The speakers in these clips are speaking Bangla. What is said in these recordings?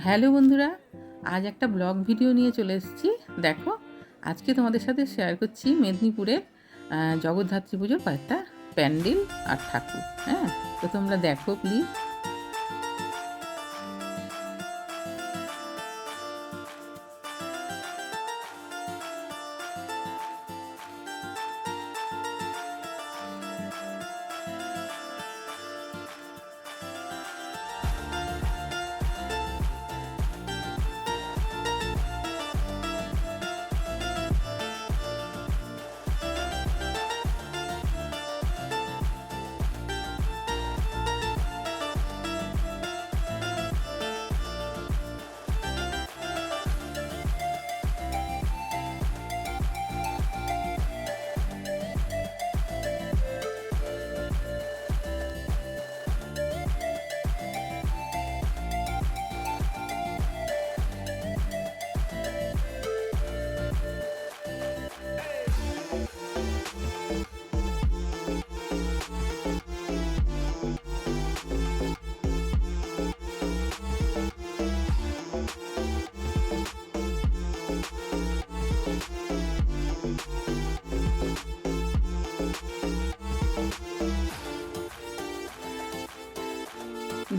হ্যালো বন্ধুরা, আজ একটা ব্লগ ভিডিও নিয়ে চলে এসেছি। দেখো, আজকে তোমাদের সাথে শেয়ার করছি মেদিনীপুরের জগদ্ধাত্রী পুজোর কয়েকটা প্যান্ডেল আর ঠাকুর। হ্যাঁ, তো তোমরা দেখো প্লিজ।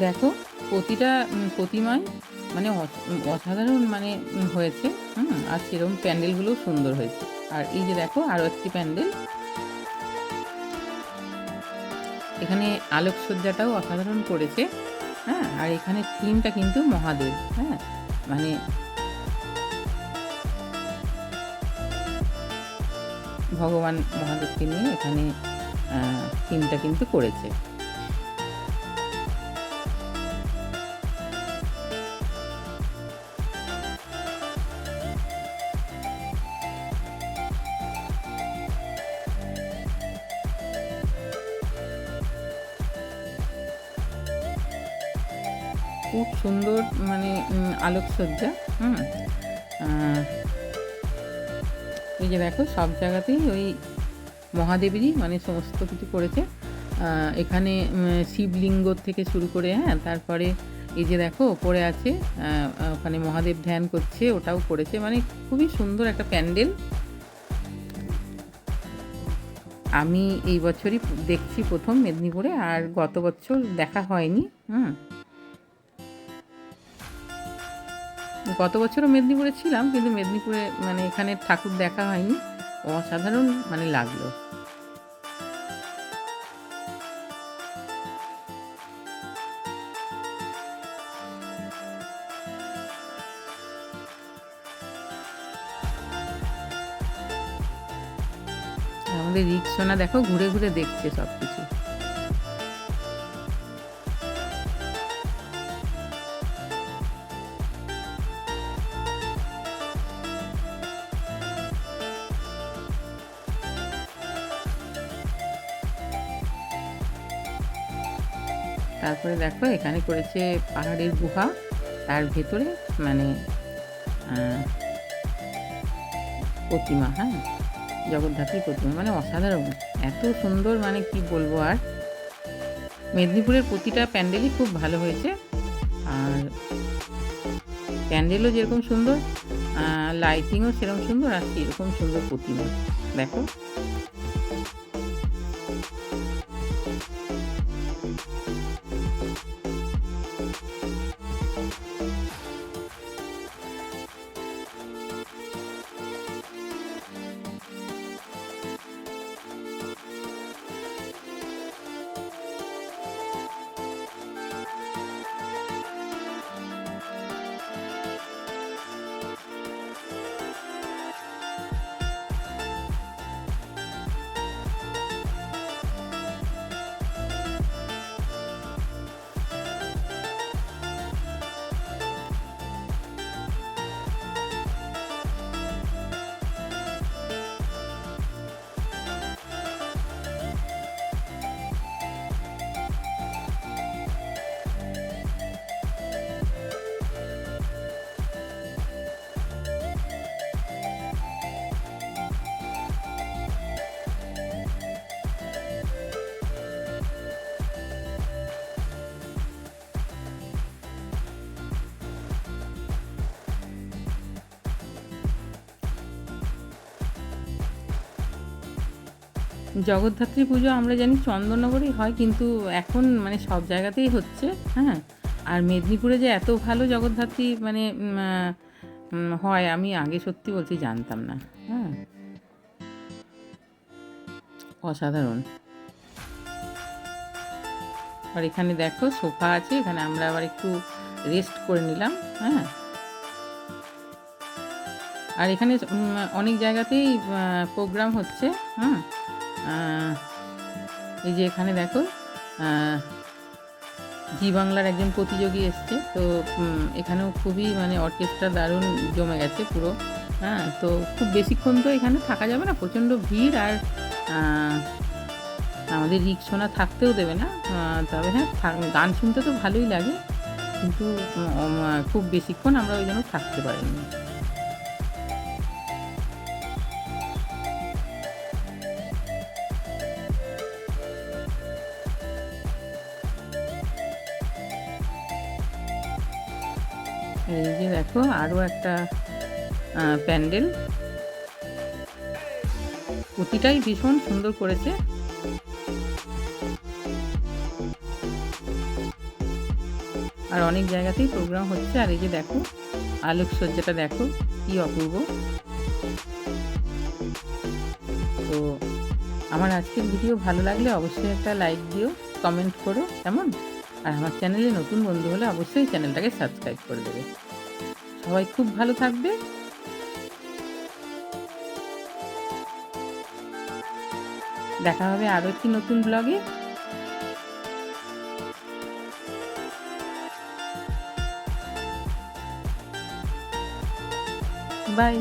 দেখো, প্রতিটা প্রতিমায় মানে অসাধারণ মানে হয়েছে। আর সেরকম প্যান্ডেলগুলোও সুন্দর হয়েছে। আর এই যে দেখো, আরও একটি প্যান্ডেল, এখানে আলোকসজ্জাটাও অসাধারণ করেছে। হ্যাঁ, আর এখানে থিমটা কিন্তু মহাদেব। হ্যাঁ, মানে ভগবান মহাদেবকে নিয়ে এখানে থিমটা কিন্তু করেছে। খুব সুন্দর মানে আলোকসজ্জা। হুম এই যে দেখো, সব জায়গাতেই ওই মহাদেবেরই মানে সমস্ত কিছু করেছে। এখানে শিবলিঙ্গ থেকে শুরু করে, হ্যাঁ, তারপরে এই যে দেখো ওপরে আছে, ওখানে মহাদেব ধ্যান করছে, ওটাও করেছে। মানে খুবই সুন্দর একটা প্যান্ডেল। আমি এই বছরই দেখছি প্রথম মেদিনীপুরে, আর গত বছর দেখা হয়নি। গত বছরও মেদিনীপুরে ছিলাম, কিন্তু মেদিনীপুরে মানে এখানে ঠাকুর দেখা হয়নি। অসাধারণ মানে লাগলো। আমাদের রিক্সোনা দেখো ঘুরে ঘুরে দেখছে সব কিছু। তারপরে দেখো এখানে করেছে পাহাড়ের গুহা, তার ভেতরে মানে প্রতিমা। হ্যাঁ, জগদ্ধাত্রী প্রতিমা মানে অসাধারণ, এত সুন্দর, মানে কি বলবো আর। মেদিনীপুরের প্রতিটা প্যান্ডেলই খুব ভালো হয়েছে। আর প্যান্ডেলও যেরকম সুন্দর, লাইটিংও সেরকম সুন্দর, আর সেরকম সুন্দর প্রতিমা। দেখো, জগদ্ধাত্রী পুজো আমরা জানি চন্দননগরেই হয়, কিন্তু এখন মানে সব জায়গাতেই হচ্ছে। হ্যাঁ, আর মেদিনীপুরে যে এত ভালো জগদ্ধাত্রী মানে হয় আমি আগে সত্যি বলছি জানতাম না। হ্যাঁ, অসাধারণ। আর এখানে দেখো সোফা আছে, এখানে আমরা আবার একটু রেস্ট করে নিলাম। হ্যাঁ, আর এখানে অনেক জায়গাতেই প্রোগ্রাম হচ্ছে। হুম, এই যে এখানে দেখো জি বাংলার একজন প্রতিযোগী এসছে, তো এখানেও খুবই মানে অর্কেস্ট্রা দারুণ জমে গেছে পুরো। হ্যাঁ, তো খুব বেশিক্ষণ তো এখানে থাকা যাবে না, প্রচণ্ড ভিড়, আর আমাদের রিকশোনা থাকতেও দেবে না। তবে হ্যাঁ, গান শুনতে তো ভালোই লাগে, কিন্তু খুব বেশিক্ষণ আমরা ওই জন্য থাকতে পারিনি। এই যে দেখো আরও একটা প্যান্ডেল, প্রতিটাই ভীষণ সুন্দর করেছে। আর অনেক জায়গাতেই প্রোগ্রাম হচ্ছে। আর এই যে দেখো আলোকসজ্জাটা দেখো কি অপূর্ব। তো আমার আজকের ভিডিও ভালো লাগলে অবশ্যই একটা লাইক দিও, কমেন্ট করো কেমন। আর আমার চ্যানেলে নতুন বন্ধু হলে অবশ্যই চ্যানেলটাকে সাবস্ক্রাইব করে দেবে। সবাই খুব ভালো থাকবে। দেখা হবে আরও একটি নতুন ব্লগে। বাই।